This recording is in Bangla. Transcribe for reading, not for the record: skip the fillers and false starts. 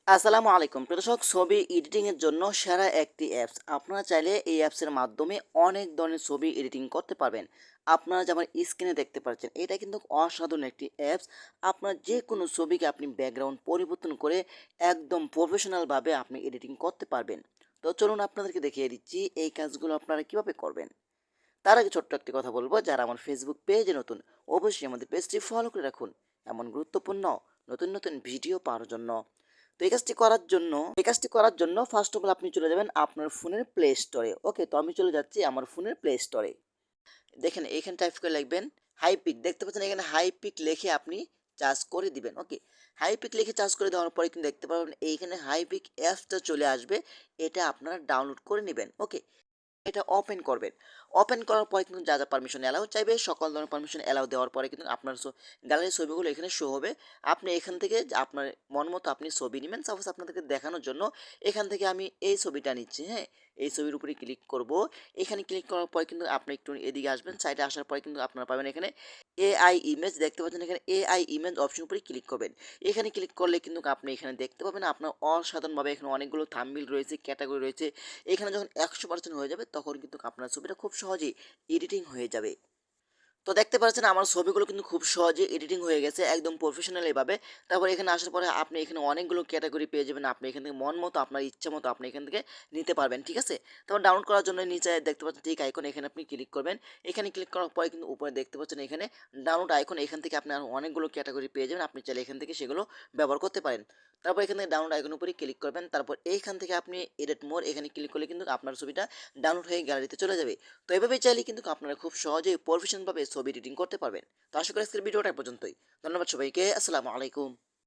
আসসালামু আলাইকুম প্রিয় দর্শক, ছবি এডিটিংয়ের জন্য সেরা একটি অ্যাপস। আপনারা চাইলে এই অ্যাপসের মাধ্যমে অনেক ধরনের ছবি এডিটিং করতে পারবেন। আপনারা যেমন স্ক্রিনে দেখতে পাচ্ছেন, এটা কিন্তু অসাধারণ একটি অ্যাপস। আপনার যে কোনো ছবিকে আপনি ব্যাকগ্রাউন্ড পরিবর্তন করে একদম প্রফেশনালভাবে আপনি এডিটিং করতে পারবেন। তো চলুন আপনাদেরকে দেখিয়ে দিচ্ছি এই কাজগুলো আপনারা কীভাবে করবেন। তার আগে ছোট্ট একটি কথা বলবো, যারা আমার ফেসবুক পেজে নতুন, অবশ্যই আমাদের পেজটি ফলো করে রাখুন এমন গুরুত্বপূর্ণ নতুন নতুন ভিডিও পাওয়ার জন্য। তো এই কাজটি করার জন্য ফার্স্ট অফ অল আপনি চলে যাবেন আপনার ফোনের প্লে স্টোরে। ওকে, তো আমি চলে যাচ্ছি আমার ফোনের প্লে স্টোরে। দেখেন এখানে টাইপ করে লিখবেন হাইপিক, দেখতে পাচ্ছেন এখানে হাইপিক লিখে আপনি চার্জ করে দিবেন। ওকে, হাইপিক লিখে চার্জ করে দেওয়ার পরে কিন্তু দেখতে পাবেন এইখানে হাইপিক অ্যাপসটা চলে আসবে। এটা আপনারা ডাউনলোড করে নেবেন। ওকে, এটা ওপেন করবেন। ওপেন করার পরে কিন্তু যা পারমিশন অ্যালাউ চাইবে সকল ধরনের পারমিশন অ্যালাউ দেওয়ার পরে কিন্তু আপনার গ্যালারির ছবিগুলো এখানে শো হবে। আপনি এখান থেকে আপনার মন মতো আপনি ছবি নেবেন। সাপোজ আপনাদেরকে দেখানোর জন্য এখান থেকে আমি এই ছবিটা নিচ্ছি। হ্যাঁ, এই ছবির উপরে ক্লিক করব। এখানে ক্লিক করার পরে কিন্তু আপনি একটু এদিকে আসবেন, সাইডে আসার পরে কিন্তু আপনারা পাবেন এখানে এআই ইমেজ, দেখতে পাচ্ছেন এখানে এআই ইমেজ অপশন উপরে ক্লিক করবেন। এখানে ক্লিক করলে কিন্তু আপনি এখানে দেখতে পাবেন আপনার অসাধারণভাবে এখানে অনেকগুলো থাম্বনেইল রয়েছে, ক্যাটাগরি রয়েছে। এখানে যখন 100% হয়ে যাবে তখন কিন্তু আপনার ছবিটা খুব সহজেই এডিটিং হয়ে যাবে। তো দেখতে পাচ্ছেন আমার ছবিগুলো কিন্তু খুব সহজে এডিটিং হয়ে গেছে একদম প্রফেশনাল এভাবে। তারপর এখানে আসার পরে আপনি এখানে অনেকগুলো ক্যাটাগরি পেয়ে যাবেন। আপনি এখান থেকে মন মতো আপনার ইচ্ছা মতো আপনি এখান থেকে নিতে পারবেন। ঠিক আছে? তারপর ডাউনলোড করার জন্য নিচে দেখতে পাচ্ছেন ঠিক আইকন, এখানে আপনি ক্লিক করবেন। এখানে ক্লিক করার পরে কিন্তু উপরে দেখতে পাচ্ছেন এখানে ডাউনলোড আইকন, এখান থেকে আপনি আরও অনেকগুলো ক্যাটাগরি পেয়ে যাবেন। আপনি চাইলে এখান থেকে সেগুলো ব্যবহার করতে পারেন। তারপর এখান থেকে ডাউনলোড আইকনের উপরে ক্লিক করবেন। তারপর এইখান থেকে আপনি এডিট মোর এখানে ক্লিক করলে কিন্তু আপনার ছবিটা ডাউনলোড হয়ে গ্যালারিতে চলে যাবে। তো এভাবে চাইলে কিন্তু আপনারা খুব সহজেই প্রফেশনালভাবে ছবি এডিটিং করতে পারবেন। তো আশা করি আজকের ভিডিওটা এ পর্যন্তই। ধন্যবাদ সবাইকে। আসসালামু আলাইকুম।